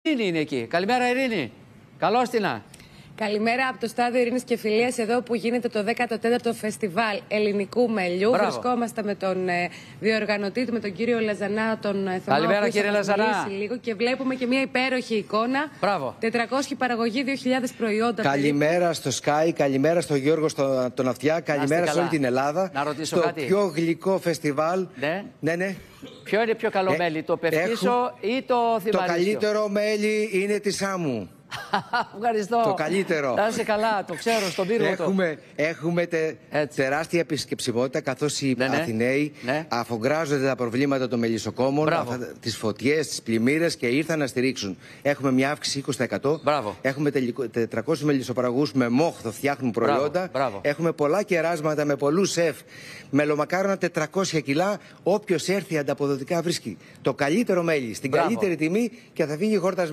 Ειρήνη είναι εκεί. Καλημέρα, Ειρήνη. Καλώς την. Καλημέρα από το Στάδιο Ειρήνης και Φιλίας, εδώ που γίνεται το 14ο Φεστιβάλ Ελληνικού Μελιού. Μπράβο. Βρισκόμαστε με τον διοργανωτή του, με τον κύριο Λαζανά, τον Θωμά. Καλημέρα, κύριε Λαζανά. Λίγο και βλέπουμε και μια υπέροχη εικόνα. Μπράβο. 400 παραγωγή, 2.000 προϊόντα. Καλημέρα στο Sky, καλημέρα στο Γιώργο τον Αυτιά, καλημέρα σε όλη την Ελλάδα. Να ρωτήσω στο κάτι. πιο γλυκό φεστιβάλ. Ναι. Ποιο είναι πιο καλό μέλι, το Πευτίσο ή το Θυμαρίσιο? Το καλύτερο μέλι είναι τη Σάμου. Ευχαριστώ. Το καλύτερο. Να είσαι καλά, το ξέρω, στον πύργο του. Έχουμε τεράστια επισκεψιμότητα, καθώς οι Αθηναίοι αφογκράζονται τα προβλήματα των μελισσοκόμων, τις φωτιές, τις πλημμύρες και ήρθαν να στηρίξουν. Έχουμε μια αύξηση 20%. Μπράβο. Έχουμε 400 μελισσοπαραγωγούς με μόχθο φτιάχνουν προϊόντα. Μπράβο. Έχουμε πολλά κεράσματα με πολλούς σεφ. Μελομακάρονα 400 κιλά. Όποιος έρθει ανταποδοτικά βρίσκει το καλύτερο μέλι στην καλύτερη τιμή και θα φύγει χόρτασμένο.